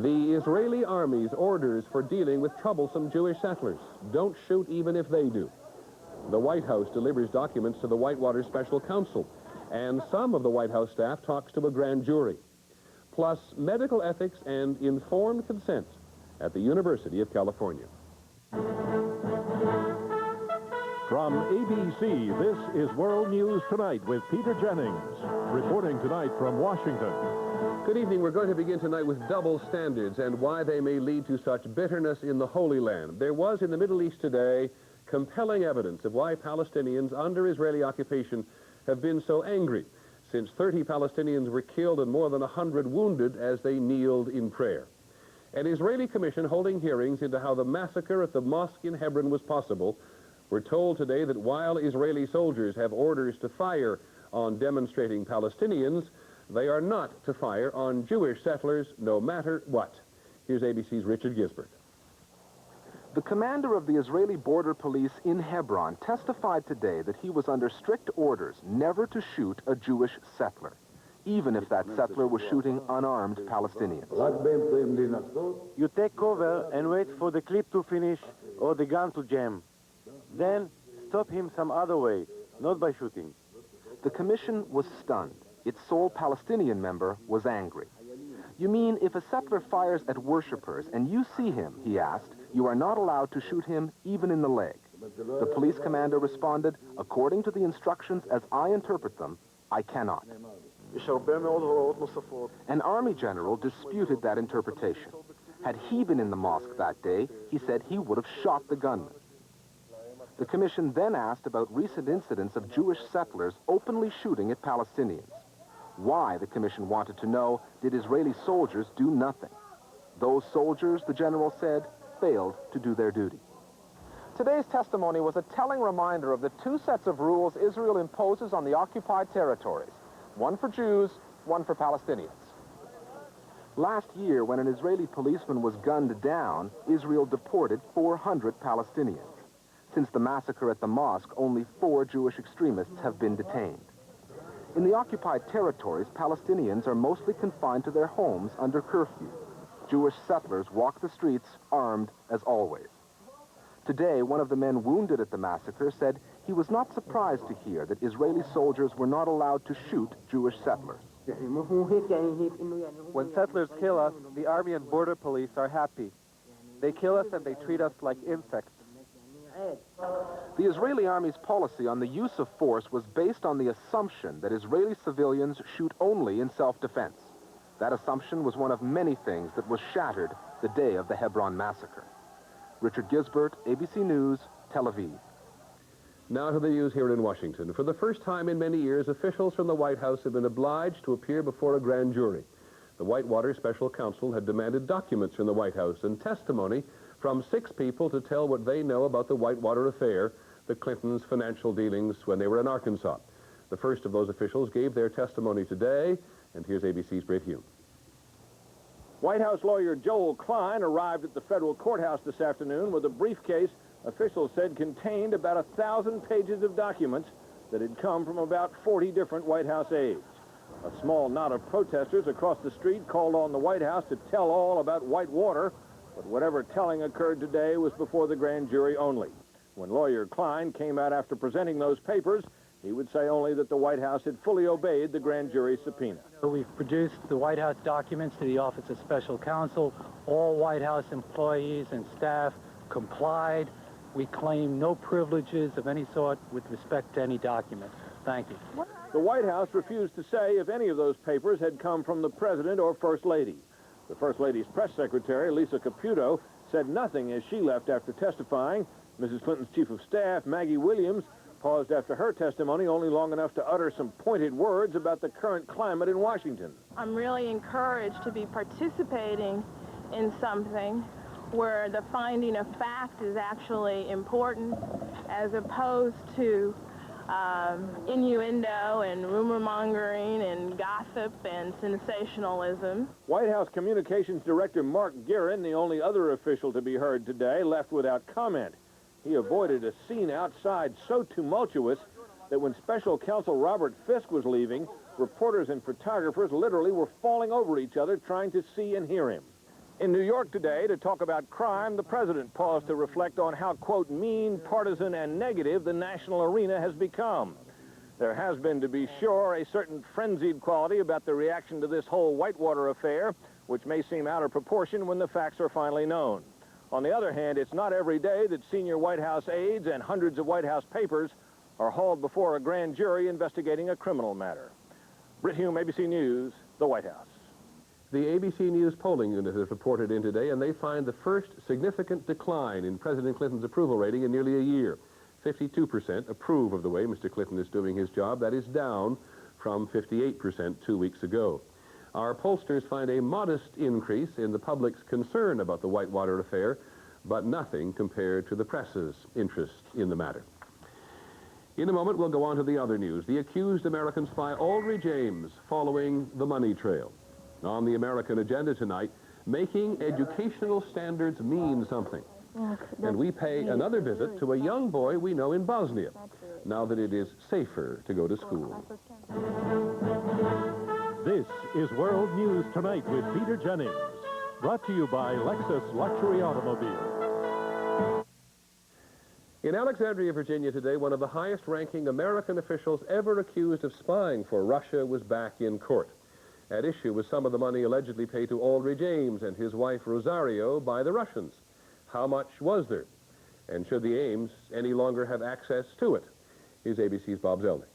The Israeli army's orders for dealing with troublesome Jewish settlers. Don't shoot even if they do. The White House delivers documents to the Whitewater Special Counsel, and some of the White House staff talks to a grand jury. Plus, medical ethics and informed consent at the University of California. From ABC, this is World News Tonight with Peter Jennings, reporting tonight from Washington. Good evening. We're going to begin tonight with double standards and why they may lead to such bitterness in the Holy Land. There was in the Middle East today compelling evidence of why Palestinians under Israeli occupation have been so angry, since 30 Palestinians were killed and more than 100 wounded as they kneeled in prayer. An Israeli commission holding hearings into how the massacre at the mosque in Hebron was possible. We're told today that while Israeli soldiers have orders to fire on demonstrating Palestinians, they are not to fire on Jewish settlers no matter what. Here's ABC's Richard Gisbert. The commander of the Israeli border police in Hebron testified today that he was under strict orders never to shoot a Jewish settler, even if that settler was shooting unarmed Palestinians. You take cover and wait for the clip to finish or the gun to jam. Then stop him some other way, not by shooting. The commission was stunned. Its sole Palestinian member was angry. You mean if a settler fires at worshippers and you see him, he asked, you are not allowed to shoot him even in the leg. The police commander responded, according to the instructions as I interpret them, I cannot. An army general disputed that interpretation. Had he been in the mosque that day, he said he would have shot the gunman. The commission then asked about recent incidents of Jewish settlers openly shooting at Palestinians. Why, the commission wanted to know, did Israeli soldiers do nothing? Those soldiers, the general said, failed to do their duty. Today's testimony was a telling reminder of the two sets of rules Israel imposes on the occupied territories, one for Jews, one for Palestinians. Last year, when an Israeli policeman was gunned down, Israel deported 400 Palestinians. Since the massacre at the mosque, only 4 Jewish extremists have been detained. In the occupied territories, Palestinians are mostly confined to their homes under curfew. Jewish settlers walk the streets armed as always. Today, one of the men wounded at the massacre said he was not surprised to hear that Israeli soldiers were not allowed to shoot Jewish settlers. When settlers kill us, the army and border police are happy. They kill us and they treat us like insects. The Israeli army's policy on the use of force was based on the assumption that Israeli civilians shoot only in self-defense. That assumption was one of many things that was shattered the day of the Hebron massacre. Richard Gisbert, ABC News, Tel Aviv. Now to the news here in Washington. For the first time in many years, officials from the White House have been obliged to appear before a grand jury. The Whitewater Special Counsel had demanded documents from the White House and testimony from 6 people to tell what they know about the Whitewater affair, the Clintons' financial dealings when they were in Arkansas. The first of those officials gave their testimony today, and here's ABC's Brett Hume. White House lawyer Joel Klein arrived at the federal courthouse this afternoon with a briefcase officials said contained about 1,000 pages of documents that had come from about 40 different White House aides. A small knot of protesters across the street called on the White House to tell all about Whitewater, but whatever telling occurred today was before the grand jury only. When lawyer Klein came out after presenting those papers, he would say only that the White House had fully obeyed the grand jury's subpoena. We've produced the White House documents to the Office of Special Counsel. All White House employees and staff complied. We claim no privileges of any sort with respect to any document. Thank you. The White House refused to say if any of those papers had come from the President or First Lady. The First Lady's press secretary, Lisa Caputo, said nothing as she left after testifying. Mrs. Clinton's chief of staff, Maggie Williams, paused after her testimony only long enough to utter some pointed words about the current climate in Washington. I'm really encouraged to be participating in something where the finding of fact is actually important as opposed to innuendo and rumor-mongering and gossip and sensationalism. White House Communications Director Mark Guerin, the only other official to be heard today, left without comment. He avoided a scene outside so tumultuous that when Special Counsel Robert Fisk was leaving, reporters and photographers literally were falling over each other trying to see and hear him. In New York today, to talk about crime, the president paused to reflect on how, quote, mean, partisan, and negative the national arena has become. There has been, to be sure, a certain frenzied quality about the reaction to this whole Whitewater affair, which may seem out of proportion when the facts are finally known. On the other hand, it's not every day that senior White House aides and hundreds of White House papers are hauled before a grand jury investigating a criminal matter. Britt Hume, ABC News, the White House. The ABC News polling unit has reported in today, and they find the first significant decline in President Clinton's approval rating in nearly a year. 52% approve of the way Mr. Clinton is doing his job. That is down from 58% 2 weeks ago. Our pollsters find a modest increase in the public's concern about the Whitewater affair, but nothing compared to the press's interest in the matter. In a moment, we'll go on to the other news. The accused American spy Aldrich Ames following the money trail. On the American agenda tonight, making educational standards mean something. And we pay another visit to a young boy we know in Bosnia, now that it is safer to go to school. This is World News Tonight with Peter Jennings. Brought to you by Lexus Luxury Automobile. In Alexandria, Virginia today, one of the highest-ranking American officials ever accused of spying for Russia was back in court. At issue was some of the money allegedly paid to Aldrich Ames and his wife Rosario by the Russians. How much was there? And should the Ames any longer have access to it? Here's ABC's Bob Zelnick.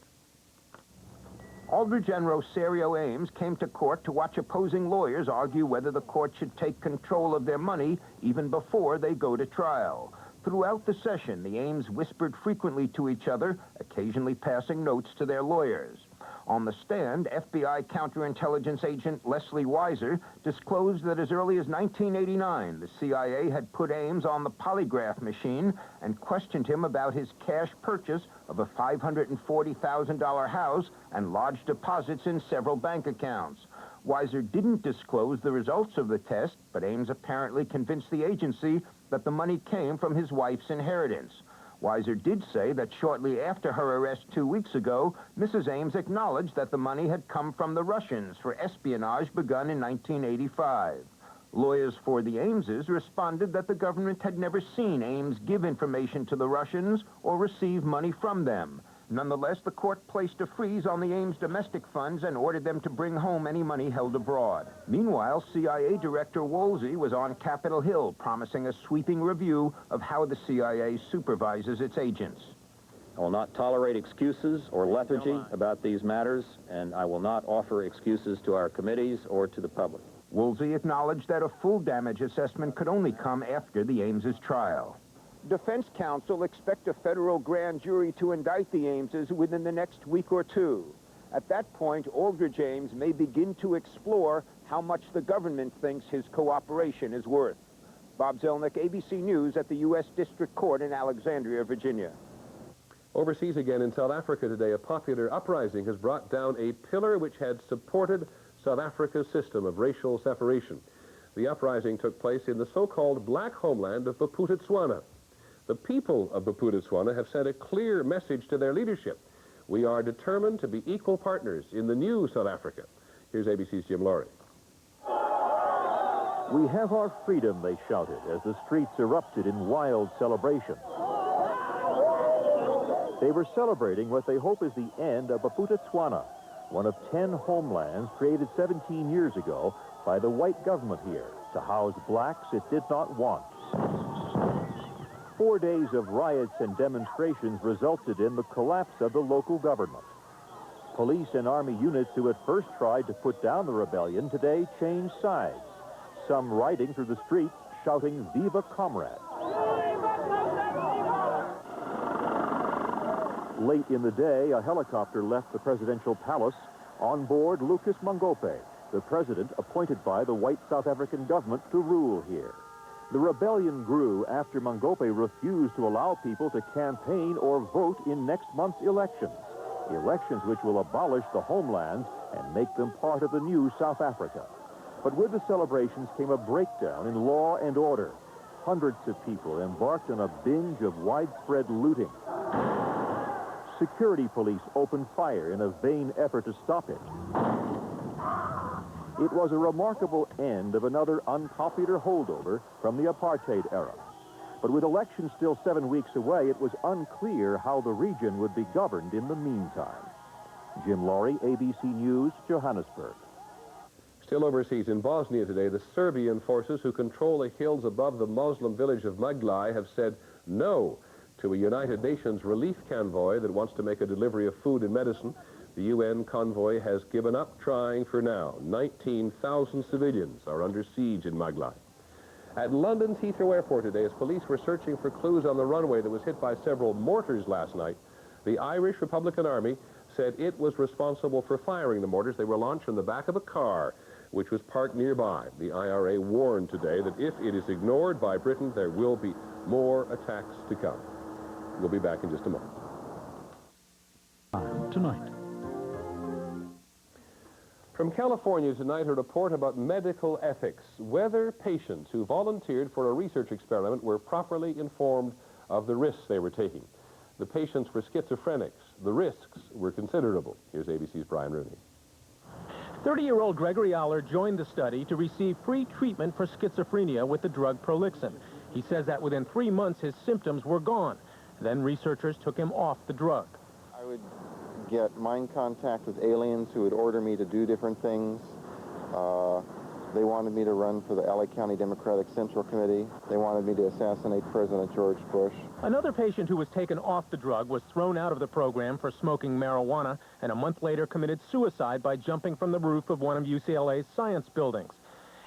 Aldrich and Rosario Ames came to court to watch opposing lawyers argue whether the court should take control of their money even before they go to trial. Throughout the session, the Ames whispered frequently to each other, occasionally passing notes to their lawyers. On the stand, FBI counterintelligence agent Leslie Weiser disclosed that as early as 1989, the CIA had put Ames on the polygraph machine and questioned him about his cash purchase of a $540,000 house and large deposits in several bank accounts. Weiser didn't disclose the results of the test, but Ames apparently convinced the agency that the money came from his wife's inheritance. Weiser did say that shortly after her arrest 2 weeks ago, Mrs. Ames acknowledged that the money had come from the Russians for espionage begun in 1985. Lawyers for the Ameses responded that the government had never seen Ames give information to the Russians or receive money from them. Nonetheless, the court placed a freeze on the Ames domestic funds and ordered them to bring home any money held abroad. Meanwhile, CIA Director Woolsey was on Capitol Hill promising a sweeping review of how the CIA supervises its agents. I will not tolerate excuses or lethargy about these matters, and I will not offer excuses to our committees or to the public. Woolsey acknowledged that a full damage assessment could only come after the Ameses' trial. Defense counsel expect a federal grand jury to indict the Ameses within the next week or two. At that point, Aldrich Ames may begin to explore how much the government thinks his cooperation is worth. Bob Zelnick, ABC News at the U.S. District Court in Alexandria, Virginia. Overseas again in South Africa today, a popular uprising has brought down a pillar which had supported South Africa's system of racial separation. The uprising took place in the so-called black homeland of Bophuthatswana. The people of Bophuthatswana have sent a clear message to their leadership. We are determined to be equal partners in the new South Africa. Here's ABC's Jim Laurie. We have our freedom, they shouted as the streets erupted in wild celebration. They were celebrating what they hope is the end of Bophuthatswana, one of 10 homelands created 17 years ago by the white government here to house blacks it did not want. 4 days of riots and demonstrations resulted in the collapse of the local government. Police and army units who at first tried to put down the rebellion today changed sides, some riding through the streets shouting, "Viva Comrade." Late in the day, a helicopter left the presidential palace. On board, Lucas Mangope, the president appointed by the white South African government to rule here. The rebellion grew after Mangope refused to allow people to campaign or vote in next month's elections, elections which will abolish the homelands and make them part of the new South Africa. But with the celebrations came a breakdown in law and order. Hundreds of people embarked on a binge of widespread looting. Security police opened fire in a vain effort to stop it. It was a remarkable end of another unpopular holdover from the apartheid era. But with elections still 7 weeks away, it was unclear how the region would be governed in the meantime. Jim Laurie, ABC News, Johannesburg. Still overseas in Bosnia today, the Serbian forces who control the hills above the Muslim village of Maghlaj have said no to a United Nations relief convoy that wants to make a delivery of food and medicine. The UN convoy has given up trying for now. 19,000 civilians are under siege in Maghlaj. At London's Heathrow Airport today, as police were searching for clues on the runway that was hit by several mortars last night, the Irish Republican Army said it was responsible for firing the mortars. They were launched from the back of a car, which was parked nearby. The IRA warned today that if it is ignored by Britain, there will be more attacks to come. We'll be back in just a moment. Tonight. From California tonight, a report about medical ethics, whether patients who volunteered for a research experiment were properly informed of the risks they were taking. The patients were schizophrenics. The risks were considerable. Here's ABC's Brian Rooney. 30-year-old Gregory Aller joined the study to receive free treatment for schizophrenia with the drug Prolixin. He says that within 3 months, his symptoms were gone. Then researchers took him off the drug. I would get mind contact with aliens who would order me to do different things. They wanted me to run for the LA County Democratic Central Committee. They wanted me to assassinate President George Bush. Another patient who was taken off the drug was thrown out of the program for smoking marijuana and a month later committed suicide by jumping from the roof of one of UCLA's science buildings.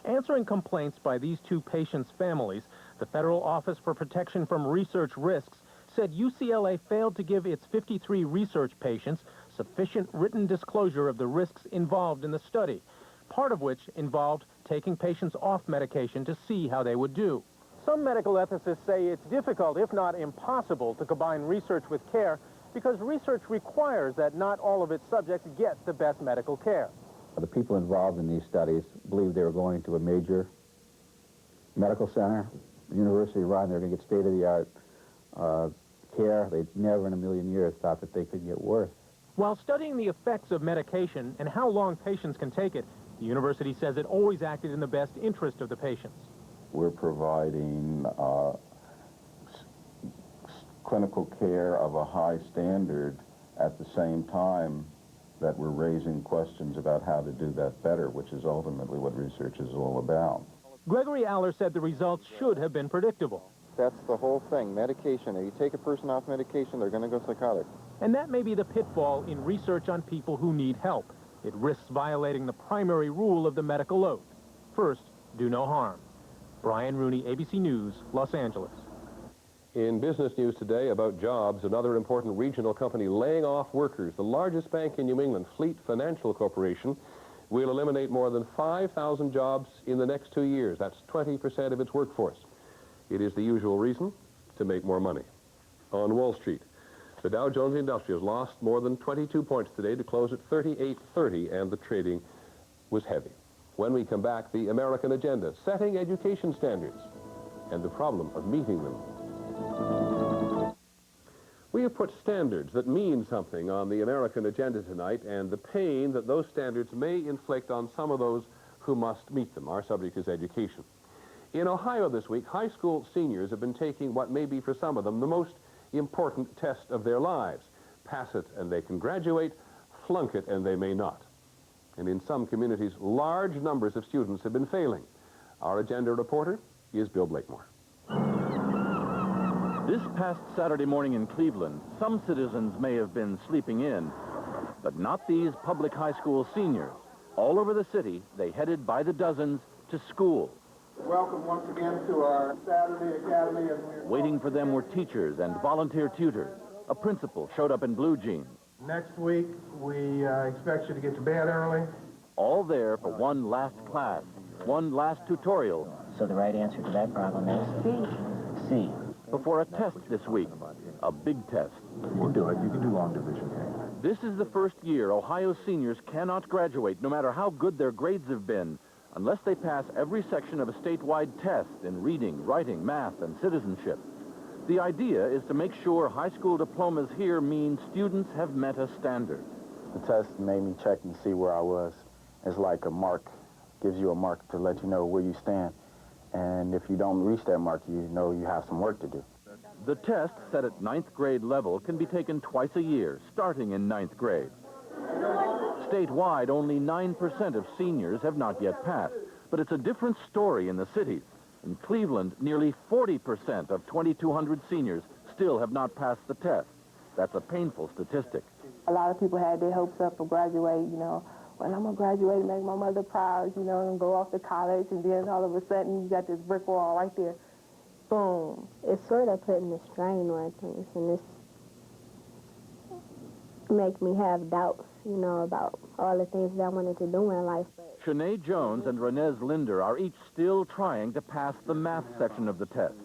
Answering complaints by these two patients' families, the Federal Office for Protection from Research Risks said UCLA failed to give its 53 research patients sufficient written disclosure of the risks involved in the study, part of which involved taking patients off medication to see how they would do. Some medical ethicists say it's difficult, if not impossible, to combine research with care because research requires that not all of its subjects get the best medical care. The people involved in these studies believed they were going to a major medical center, university run, they're going to get state-of-the-art care. They never in a million years thought that they could get worse. While studying the effects of medication and how long patients can take it, the university says it always acted in the best interest of the patients. We're providing clinical care of a high standard at the same time that we're raising questions about how to do that better, which is ultimately what research is all about. Gregory Aller said the results should have been predictable. That's the whole thing. Medication. If you take a person off medication, they're going to go psychotic. And that may be the pitfall in research on people who need help. It risks violating the primary rule of the medical oath. First, do no harm. Brian Rooney, ABC News, Los Angeles. In business news today about jobs, another important regional company laying off workers. The largest bank in New England, Fleet Financial Corporation, will eliminate more than 5,000 jobs in the next 2 years. That's 20% of its workforce. It is the usual reason, to make more money. On Wall Street, the Dow Jones Industrials lost more than 22 points today to close at 3830, and the trading was heavy. When we come back, the American agenda, setting education standards, and the problem of meeting them. We have put standards that mean something on the American agenda tonight, and the pain that those standards may inflict on some of those who must meet them. Our subject is education. In Ohio this week, high school seniors have been taking what may be for some of them the most important test of their lives. Pass it and they can graduate, flunk it and they may not. And in some communities, large numbers of students have been failing. Our agenda reporter is Bill Blakemore. This past Saturday morning in Cleveland, some citizens may have been sleeping in, but not these public high school seniors. All over the city, they headed by the dozens to school. Welcome once again to our Saturday Academy. Waiting for them were teachers and volunteer tutors. A principal showed up in blue jeans. Next week, we expect you to get to bed early. All there for one last class, one last tutorial. So the right answer to that problem is C. C. Before a test this week, a big test. We'll do it. You can do long division. This is the first year Ohio seniors cannot graduate, no matter how good their grades have been, unless they pass every section of a statewide test in reading, writing, math, and citizenship. The idea is to make sure high school diplomas here mean students have met a standard. The test made me check and see where I was. It's like a mark gives you a mark to let you know where you stand. And if you don't reach that mark, you know you have some work to do. The test, set at 9th grade level, can be taken twice a year, starting in 9th grade. Statewide, only 9% of seniors have not yet passed. But it's a different story in the cities. In Cleveland, nearly 40% of 2,200 seniors still have not passed the test. That's a painful statistic. A lot of people had their hopes up for graduate, you know. Well, I'm going to graduate and make my mother proud, you know, and go off to college, and then all of a sudden you got this brick wall right there. Boom. It's sort of putting a strain on things, and it's make me have doubts, you know, about all the things that I wanted to do in life. Shanae Jones and Renez Linder are each still trying to pass the math section of the test.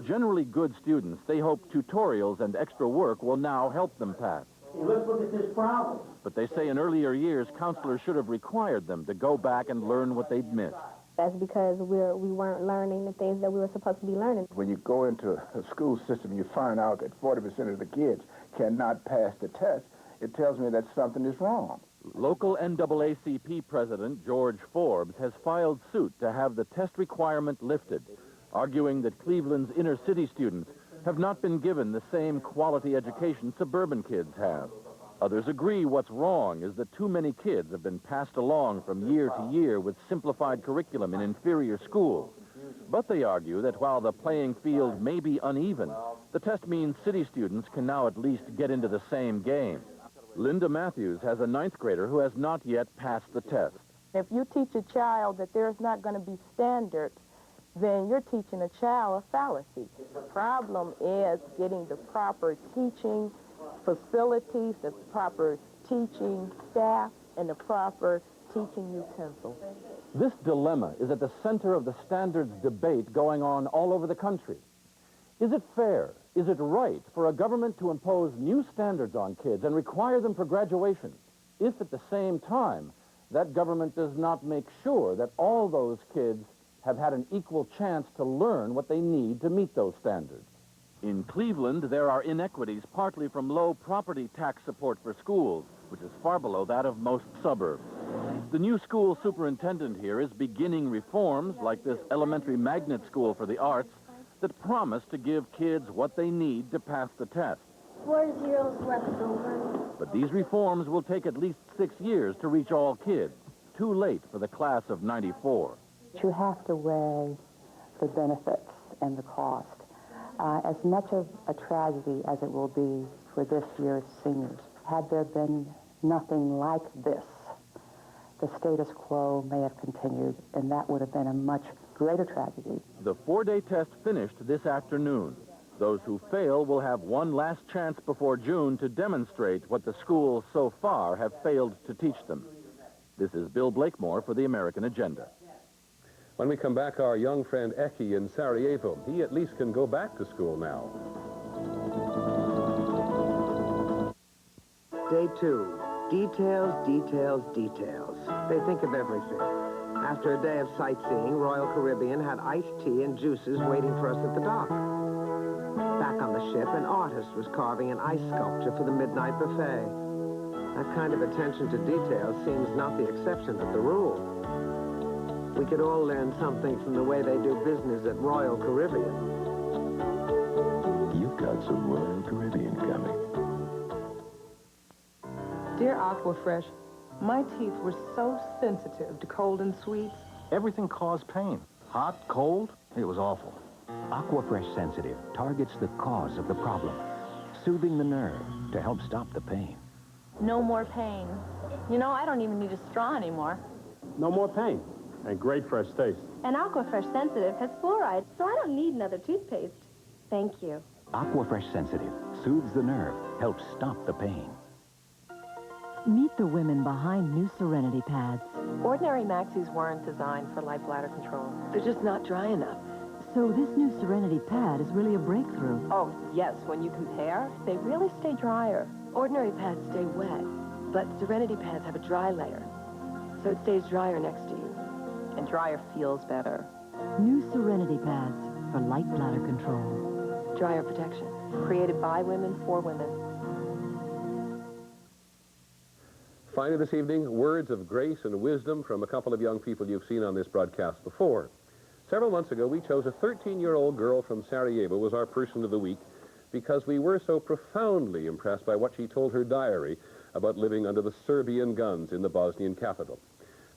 Generally good students, they hope tutorials and extra work will now help them pass. Let's look at this problem. But they say in earlier years, counselors should have required them to go back and learn what they'd missed. That's because we weren't learning the things that we were supposed to be learning. When you go into a school system, you find out that 40% of the kids cannot pass the test. It tells me that something is wrong. Local NAACP President George Forbes has filed suit to have the test requirement lifted, arguing that Cleveland's inner city students have not been given the same quality education suburban kids have. Others agree what's wrong is that too many kids have been passed along from year to year with simplified curriculum in inferior schools. But they argue that while the playing field may be uneven, the test means city students can now at least get into the same game. Linda Matthews has a 9th grader who has not yet passed the test. If you teach a child that there's not going to be standards, then you're teaching a child a fallacy. The problem is getting the proper teaching facilities, the proper teaching staff, and the proper teaching utensils. This dilemma is at the center of the standards debate going on all over the country. Is it fair, is it right for a government to impose new standards on kids and require them for graduation, if at the same time that government does not make sure that all those kids have had an equal chance to learn what they need to meet those standards? In Cleveland, there are inequities partly from low property tax support for schools, which is far below that of most suburbs. The new school superintendent here is beginning reforms like this elementary magnet school for the arts that promise to give kids what they need to pass the test. 4 zeros left over. But these reforms will take at least 6 years to reach all kids. Too late for the class of '94. You have to weigh the benefits and the cost. As much of a tragedy as it will be for this year's seniors, had there been nothing like this, the status quo may have continued, and that would have been a much greater tragedy. The 4-day test finished this afternoon. Those who fail will have one last chance before June to demonstrate what the schools so far have failed to teach them. This is Bill Blakemore for the American Agenda. When we come back, our young friend Eki in Sarajevo, he at least can go back to school now. Day 2. Details, details, details. They think of everything. After a day of sightseeing, Royal Caribbean had iced tea and juices waiting for us at the dock. Back on the ship, an artist was carving an ice sculpture for the midnight buffet. That kind of attention to detail seems not the exception but the rule. We could all learn something from the way they do business at Royal Caribbean. You've got some Royal Caribbean coming. Dear Aquafresh, my teeth were so sensitive to cold and sweets. Everything caused pain. Hot, cold, it was awful. Aquafresh Sensitive targets the cause of the problem, soothing the nerve to help stop the pain. No more pain. You know, I don't even need a straw anymore. No more pain. And great fresh taste. And Aquafresh Sensitive has fluoride, so I don't need another toothpaste. Thank you. Aquafresh Sensitive soothes the nerve, helps stop the pain. Meet the women behind new Serenity pads. Ordinary maxis weren't designed for light bladder control. They're just not dry enough. So this new Serenity pad is really a breakthrough. Oh, yes, when you compare, they really stay drier. Ordinary pads stay wet, but Serenity pads have a dry layer, so it stays drier next to you. And drier feels better. New Serenity pads for light bladder control. Dryer protection, created by women for women. Finally this evening, words of grace and wisdom from a couple of young people you've seen on this broadcast before. Several months ago, we chose a 13-year-old girl from Sarajevo as our person of the week because we were so profoundly impressed by what she told her diary about living under the Serbian guns in the Bosnian capital.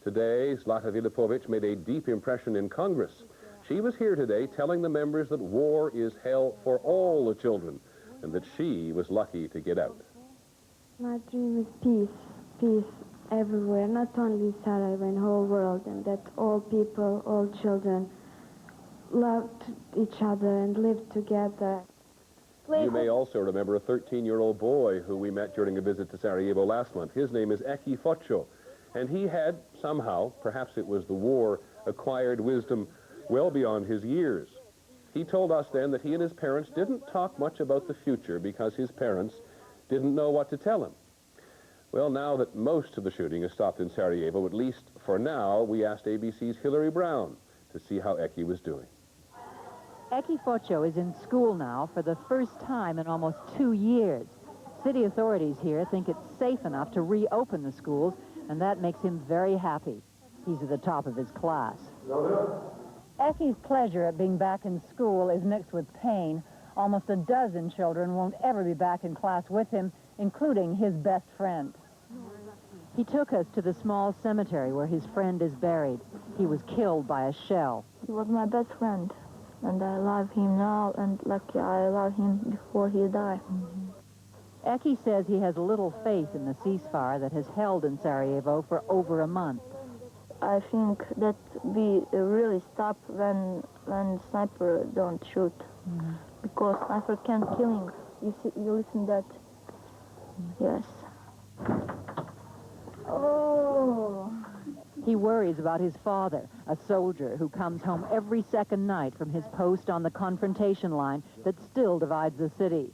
Today, Zlata Vilipovic made a deep impression in Congress. She was here today telling the members that war is hell for all the children and that she was lucky to get out. My dream is peace, peace everywhere, not only Sarajevo, in the whole world, and that all people, all children love each other and live together. You may also remember a 13-year-old boy who we met during a visit to Sarajevo last month. His name is Eki Focho, and he had somehow, perhaps it was the war, acquired wisdom well beyond his years. He told us then that he and his parents didn't talk much about the future because his parents didn't know what to tell him. Well, now that most of the shooting has stopped in Sarajevo, at least for now, we asked ABC's Hillary Brown to see how Eki was doing. Eki Focho is in school now for the first time in almost 2 years. City authorities here think it's safe enough to reopen the schools, and that makes him very happy. He's at the top of his class. Eki's pleasure at being back in school is mixed with pain. Almost a dozen children won't ever be back in class with him, including his best friend. He took us to the small cemetery where his friend is buried. He was killed by a shell. He was my best friend, and I love him now, and lucky I love him before he died. Eki says he has little faith in the ceasefire that has held in Sarajevo for over a month. I think that we really stop when sniper don't shoot, because sniper can't killing. You see, you listen that? Yes. Oh. He worries about his father, a soldier who comes home every second night from his post on the confrontation line that still divides the city.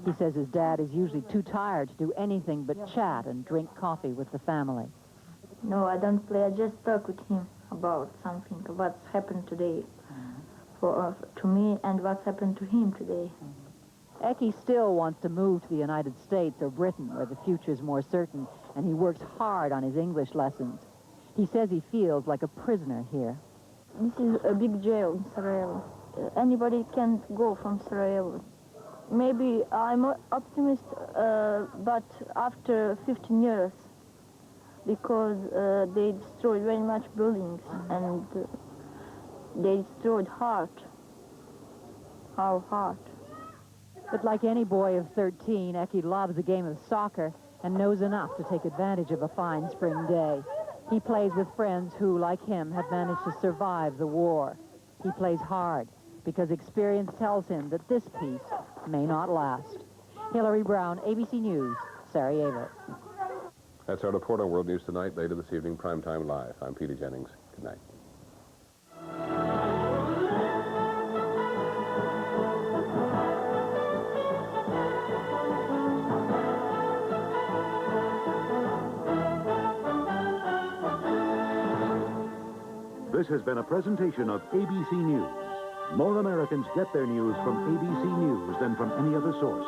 He says his dad is usually too tired to do anything but chat and drink coffee with the family. No, I don't play. I just talk with him about something, what's happened today to me and what's happened to him today. Eki still wants to move to the United States or Britain, where the future is more certain, and he works hard on his English lessons. He says he feels like a prisoner here. This is a big jail in Sarajevo. Anybody can go from Sarajevo. Maybe I'm an optimist, but after 15 years, because they destroyed very much buildings, and they destroyed our heart. But like any boy of 13, Eki loves a game of soccer and knows enough to take advantage of a fine spring day. He plays with friends who, like him, have managed to survive the war. He plays hard because experience tells him that this peace may not last. Hillary Brown, ABC News, Sarajevo. That's our report on World News Tonight. Later this evening, Primetime Live. I'm Peter Jennings. Good night. This has been a presentation of ABC News. More Americans get their news from ABC News than from any other source.